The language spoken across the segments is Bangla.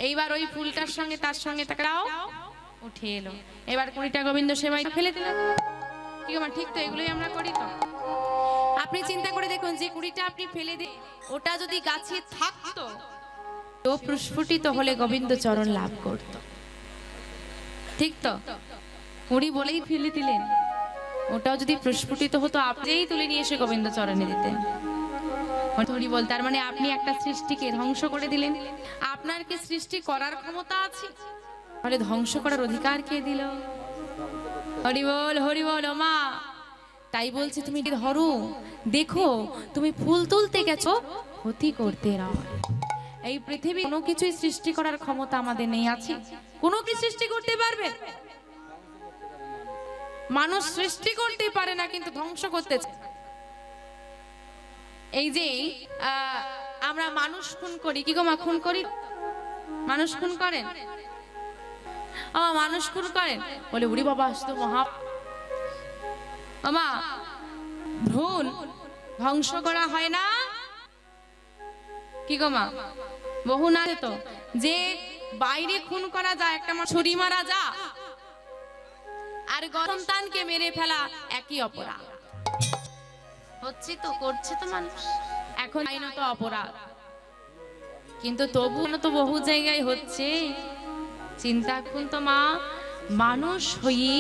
এইবার ওই ফুলটার সঙ্গে তার সঙ্গে তাকাও উঠে এলো। এবার 20টা গোবিন্দ সেবায় ফেলে দিলাম। কি গো মা, ঠিক তো? এগুলোই আমরা করি তো। আপনি চিন্তা করে দেখুন, যে 20টা আপনি ফেলে দিন, ওটা যদি গাছে থাকতো তো প্রস্ফুটিত হলে গোবিন্দ চরণ লাভ করত। ঠিক তো? 20 বলেই ফেলে দিলেন, ওটাও যদি প্রস্ফুটিত হতো আপনিই তুলে নিয়ে এসে গোবিন্দ চরণে দিতেন। হরি বল। তার মানে আপনি একটা সৃষ্টিকে ধ্বংস করে দিলেন। আপনার কি সৃষ্টি করার ক্ষমতা আছে? তাহলে ধ্বংস করার অধিকার কে দিল? হরি বল, হরি বল। ও মা, তাই বলছি তুমি ধরো, দেখো তুমি ফুল তুলতে গেছো, ক্ষতি করতে নয়। এই পৃথিবী কোনো কিছুই সৃষ্টি করার ক্ষমতা আমাদের নেই। আছে কোনো কি সৃষ্টি করতে পারবে? মানুষ সৃষ্টি করতে পারে না, কিন্তু ধ্বংস করতে চায়। এই যে আমরা মানুষ খুন করি, কি গো মা, খুন করি? মানুষ খুন করেন? মানুষ খুন করেন বলে উড়ি বাবা আসতো মহা। মা, ভ্রূণ ধ্বংস করা হয় না? কি গো মা, বহু না তো যে বাইরে খুন করা যায়, একটা ছুরি মারা যা, আর সন্তানকে মেরে ফেলা একই অপরাধ। হচ্ছে তো, করছে তো মানুষ, এখন আইনত অপরাধ, কিন্তু তবু তো বহু জায়গায় হচ্ছে। চিন্তা করুন তো মা, মানুষ হয়ে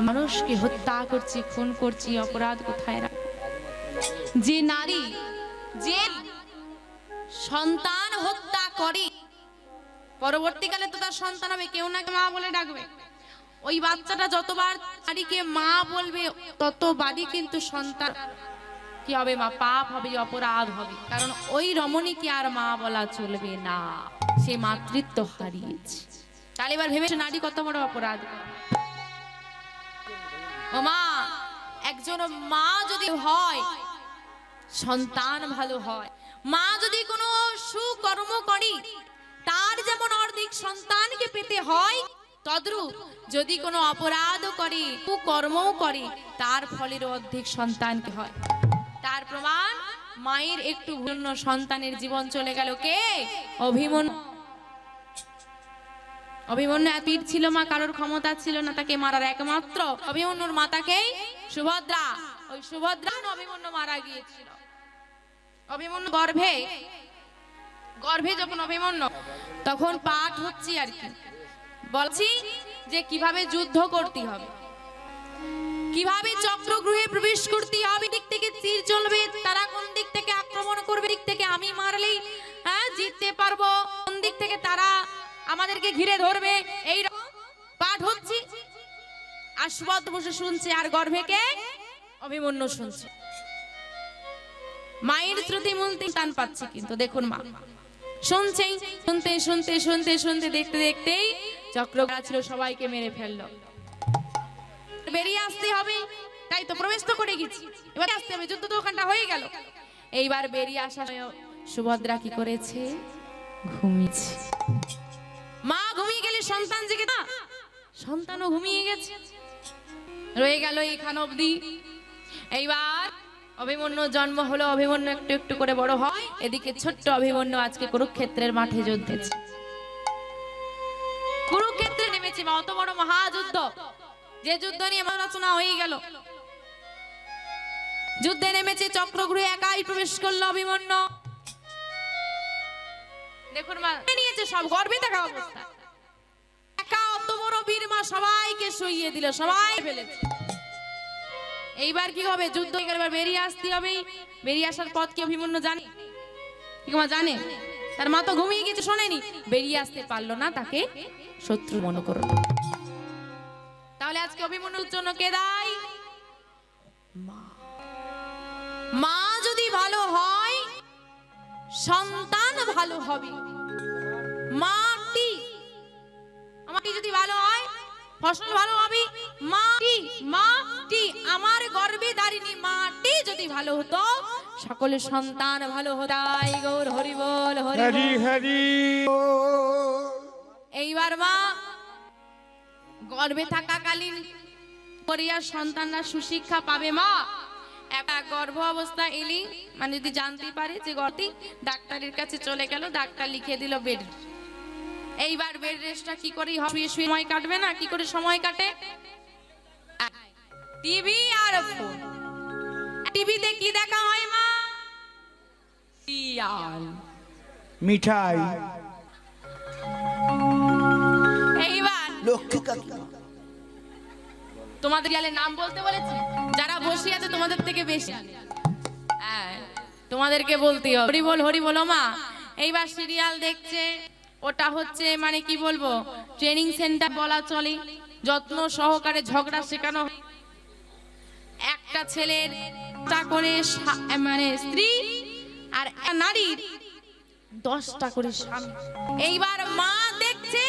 মানুষকে হত্যা করছি, খুন করছি, অপরাধ কোথায় রাখ? যে নারী যে সন্তান হত্যা করে, পরবর্তীকালে তো তার সন্তান হবে, কেউ না মা বলে ডাকবে। ওই বাচ্চাটা যতবার নারীকে মা বলবে ততবারই কিন্তু সন্তান কি হবে মা, পাপ হবে, অপরাধ হবে। কারণ ওই রমণীকে আর মা বলা চলবে না, সে মাতৃত্ব হারিয়েছে। তাহলে এবার ভেবেছো নারী কত বড় অপরাধ। ও মা, একজন মা যদি হয়, সন্তান ভালো হয়। মা যদি কোনো সুকর্ম করে, তার যেমন অর্ধেক সন্তানকে পেতে হয়, তদ্রূপ যদি কোনো অপরাধ করে, কুকর্মও করে, তার ফলের অর্ধেক সন্তানকে হয়। তার প্রমাণ, মায়ের একটু ভুল সন্তানের জীবন চলে গেল। কে? অভিমন্যু। অভিমন্যু এত ছিল মা, কারোর ক্ষমতা ছিল না তাকে মারার, একমাত্র অভিমন্যুর মাতাকেই সুভদ্রা। ওই সুভদ্রা অভিমন্যু মারা গিয়েছিল। অভিমন্যু গর্ভে যখন অভিমন্যু, তখন পাঠ হচ্ছে আর কি, বলছি যে কিভাবে যুদ্ধ করতে হবে, কিভাবে চক্রগৃহে প্রবেশ করতে হবে, দিক থেকে তীর চলবে, তারা কোন দিক থেকে আক্রমণ করবে, দিক থেকে আমি মারলেই জিততে পারবো, কোন দিক থেকে তারা আমাদেরকে ঘিরে ধরবে, এই পাঠ হচ্ছে। আর সুভদ্রা বসে শুনছে, আর গর্ভে কে? অভিমন্যু শুনছে। মায়ের শ্রুতি মূলতে টান পাচ্ছে, কিন্তু দেখুন মা শুনছেই, শুনতে শুনতে শুনতে শুনতে দেখতে দেখতেই চক্রগড়া ছিল সবাইকে মেরে ফেললো। বেরিয়ে আসতে হবে, তাই তো প্রবেশ তো করে গেছি, এবার আসতে হবে, যুদ্ধ তো ওখানটা হয়ে গেল। এইবার বেরিয়ে আসা সুভদ্রা কি করেছে? ঘুমিয়েছে। মা ঘুমিয়ে গেলে সন্তান জেগে না, সন্তানও ঘুমিয়ে গেছে, রয়ে গেল এইখান অবধি। এইবার অভিমন্যু জন্ম হলো, অভিমন্যু একটু একটু করে বড় হয়। এদিকে ছোট্ট অভিমন্যু আজকে কুরুক্ষেত্রের মাঠে যুদ্ধেছে, কুরুক্ষেত্রে নেমেছে মা, অত বড় মহাযুদ্ধ, যে যুদ্ধ নিয়ে আমার রচনা হয়ে গেল। যুদ্ধে নেমেছে, চক্রগৃহে একাই প্রবেশ করলো অভিমন্যু। দেখুন মা, নিয়েছে সব, গর্বে থাকা অবস্থা, একা অত বড় বীর মা সবাইকে শুইয়ে দিল, সবাই ফেলেছে। এইবার কি হবে? যুদ্ধ হয়ে গেল, এবার বেরিয়ে আসতে হবে। বেরিয়ে আসার পথ কি অভিমন্যু জানে? কি মা জানে? তার মা তো ঘুমিয়ে গেছে, শোনেনি, বেরিয়ে আসতে পারলো না, তাকে শত্রু মনে করলো। তাহলে আজকে অভিমন্যুর জন্য কে দায়ী? মা। মা যদি ভালো হয়, সন্তান ভালো হবে। মাটি যদি ভালো হয়, ফসল ভালো হবে। মাটি আমার গর্ভে দাঁড়িয়ে মাটি যদি ভালো হতো, সকলের সন্তান ভালো হতো। গৌর হরি বল, হরি হরি। এইবার মা গর্ভে থাকাকালীন করিয়া সন্তানরা সুশিক্ষা পাবে। মা একটা গর্ভ অবস্থা এলি মানে যদি জানতে পারে যে গর্ভবতী, ডাক্তারের কাছে চলে গেল, ডাক্তার লিখে দিল বেড, এইবার বেড রেস্টটা কি করে শুয়ে শুয়ে সময় কাটবে না? কি করে সময় কাটে? টিভি আর ফোন। টিভিতে কি দেখা হয় মা? সিরিয়াল, মিঠাই। এইবার লক্ষ্মী কাকিমা তোমাদের গেলে নাম বলতে বলেছি, যারা বসে আছে তোমাদের থেকে বেশি, তোমাদেরকে বলতে হবে হরি বল হরি বলো মা। এইবার সিরিয়াল দেখছে, ওটা হচ্ছে মানে কি বলবো ট্রেনিং সেন্টার বলা চলে, যত্ন সহকারে ঝগড়া শেখানো। একটা ছেলের টা করে মানে স্ত্রী আর নারীর 10টা করে স্বামী। এইবার মা দেখছে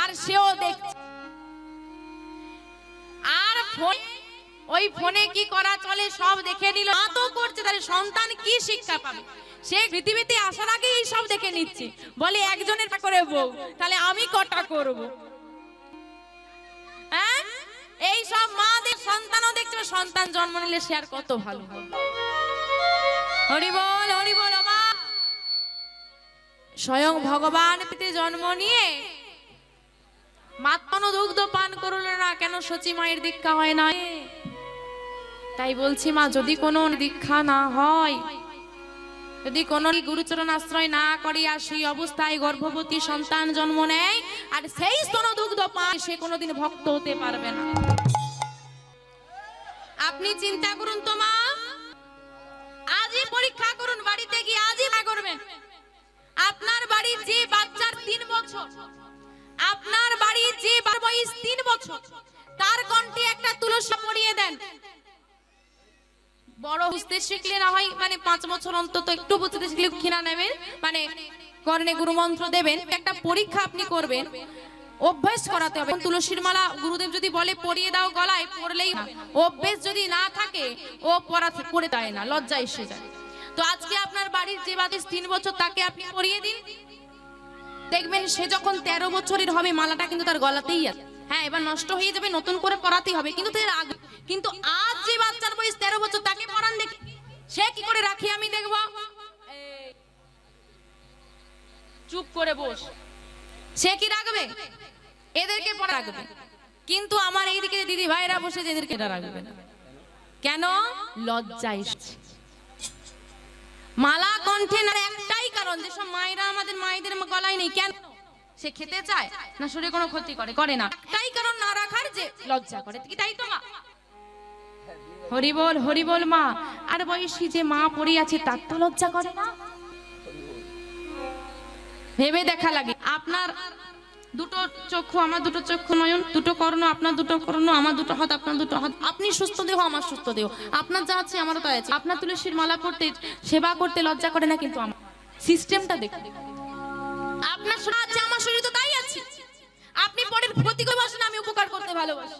আর সেও দেখছে, আর ওই ফোনে কি করা চলে সব দেখে নিল। মা তো করছে, তাহলে সন্তান কি শিক্ষা পাবে? সে পৃথিবীতে আসার আগে এই সব দেখে নিচ্ছে, বলে একজনের করে বউ, তাহলে আমি কটা করব? হ্যাঁ, এই সব মাদের সন্তানও দেখছে, সন্তান জন্ম নিলে সে আর কত ভালো হবে। হরি বল মা। স্বয়ং ভগবান পেতে জন্ম নিয়ে মাতন দুগ্ধ পান করলো না কেন? সচি মায়ের দীক্ষা হয় না। তাই বলছি মা, যদি কোনো দীক্ষা না হয়, যদি কোনো গুরুচরণ আশ্রয় না করি, আর সেই অবস্থায় গর্ভবতী সন্তান জন্ম নেয় আর সেই স্তন দুগ্ধ পায়, সে কোনোদিন ভক্ত হতে পারবে না। আপনি চিন্তা করুন তো মা, আজই পরীক্ষা করুন, বাড়িতে গিয়ে আজই মা করবেন। আপনার বাড়ির যে বাচ্চার 3 বছর, আপনার বাড়ির যে বয়স 3 বছর, তার কণ্ঠে একটা তুলসী পরিয়ে দেন। বড় বুঝতে শিখলে না হয় মানে 5 বছর অন্তত একটু বুঝতে শিখলে খিনা নেবেন, মানে কর্ণে গুরু মন্ত্র দেবেন। একটা পরীক্ষা আপনি করবেন, অভ্যাস করাতে হবে। তুলসীর মালা গুরুদেব যদি বলে পরিয়ে দাও গলায়, পরলেই না। অভ্যাস যদি না থাকে ও পরে দেয় না, লজ্জা এসে যায়। তো আজকে আপনার বাড়ির যে বাচ্চা 3 বছর, তাকে আপনি পরিয়ে দিন, দেখবেন সে যখন 13 বছরের হবে মালাটা কিন্তু তার গলাতেই আছে। হ্যাঁ, এবার নষ্ট হয়ে যাবে, নতুন করে পরাতেই হবে, কিন্তু তার আগে। কিন্তু আজ যে বাচ্চার বয়স 13 বছর, তাকে পরান দেখি সে কি করে রাখি আমি দেখব। চুপ করে বস, সে কি রাখবে? এদেরকে পরা রাখবে। কিন্তু আমার এইদিকে দিদি ভাইরা বসে যে এদেরকে এটা রাখবে না কেন? লজ্জা এসেছে। মালা কণ্ঠে না একটাই কারণ, যেসব মায়েরা আমাদের মায়েদের গলায় নেই কেন? সে খেতে চায় না, শরীরে কোনো ক্ষতি করে না, একটাই কারণ না রাখার, যে লজ্জা করে। কি তাই তো মা? হরি বল মা। আর বয়সী যে মা পড়ে আছে, তার তো লজ্জা করে না? ভেবে দেখা লাগে। আপনার দুটো চক্ষু, আমার দুটো চক্ষু, নয়ন, দুটো কর্ণ, আপনার দুটো কর্ণ, আমার দুটো হাত, আপনার দুটো হাত। আপনি সুস্থ দেহ, আমার সুস্থ দেহ। আপনার যা আছে আমারও তাই আছে। আপনার তুলসীর মালা করতে, সেবা করতে লজ্জা করে না, কিন্তু আমার সিস্টেমটা দেখুন। আপনার শরীর আছে, আমার শরীর তো তাই আছে। আপনি পরের ক্ষতি করে বসেন, আমি উপকার করতে ভালোবাসি।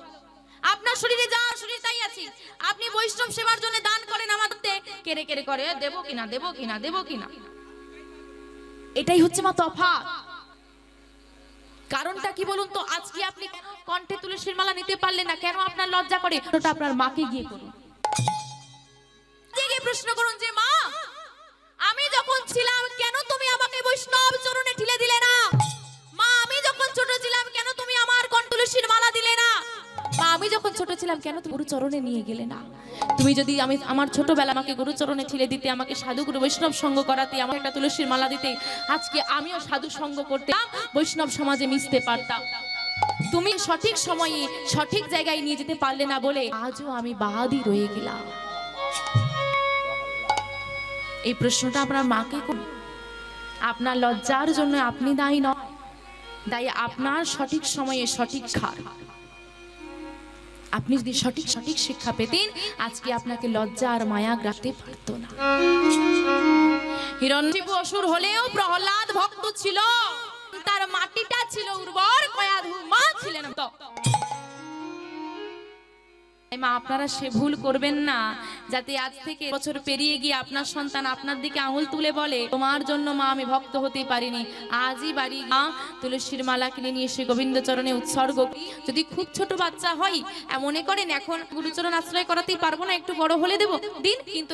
আপনার শরীরে যা শরীর তাই আছে। আপনি বৈষ্ণব সেবার জন্য দান করেন, আমাদের কেড়ে কেড়ে করে দেবো কিনা। এটাই হচ্ছে মা তফাৎ। কারণটা কি বলুন তো? আজকে আপনি কণ্ঠে তুলসীর মালা নিতে পারলেন না কেন? আপনার লজ্জা করে। ওটা আপনার মাকে গিয়ে করুন, প্রশ্ন করুন যে মা, আমি যখন ছিলাম কেন তুমি আমাকে বৈষ্ণব চরণে ঠেলে দিলে না? মা, আমি যখন ছোট ছিলাম কেন তুমি আমার কণ্ঠে তুলসীর মালা দিলে না? মা, আমি যখন ছোট ছিলাম কেন তুমি গুরু চরণে নিয়ে গেলে না? তুমি যদি আমার ছোটবেলা আমাকে গুরু চরণে ঠেলে দিতে, আমাকে সাধু গুরু বৈষ্ণব সঙ্গ করাতে, আমাকে একটা তুলসীর মালা দিতে, আজকে আমিও সাধু সঙ্গ করতে, বৈষ্ণব সমাজে মিশতে পারতাম। তুমি সঠিক সময়ে সঠিক জায়গায় নিয়ে যেতে পারলে না বলে আজও আমি বাদই রয়ে গেলাম। এই প্রশ্নটা আপনার মাকে করুন। আপনার লজ্জার জন্য আপনি দায়ী নয়, দায়ী আপনার সঠিক সময়ে সঠিক শিক্ষা। আপনি যদি সঠিক শিক্ষা পেতেন, আজকে আপনাকে লজ্জা আর মায়া রাখতে পারতো না। হিরণ্যকশিপু অসুর হলেও প্রহ্লাদ ভক্ত ছিল, তার মাটিটা ছিল উর্বর, কয়াধু মা ছিলেন তো। মা, আপনারা সে ভুল করবেন না, যাতে আজ থেকে বছর পেরিয়ে গিয়ে আপনার সন্তান আপনার দিকে আঙুল তুলে বলে, তোমার জন্য মা আমি ভক্ত হতে পারিনি। আজই বাড়ি তুলসীর মালা কিনে নিয়ে এসে গোবিন্দ চরণে উৎসর্গ। যদি খুব ছোট বাচ্চা হয়, মনে করেন এখন গুরুচরণ আশ্রয় করাতেই পারবো না, একটু বড় হলে দেবো দিন, কিন্তু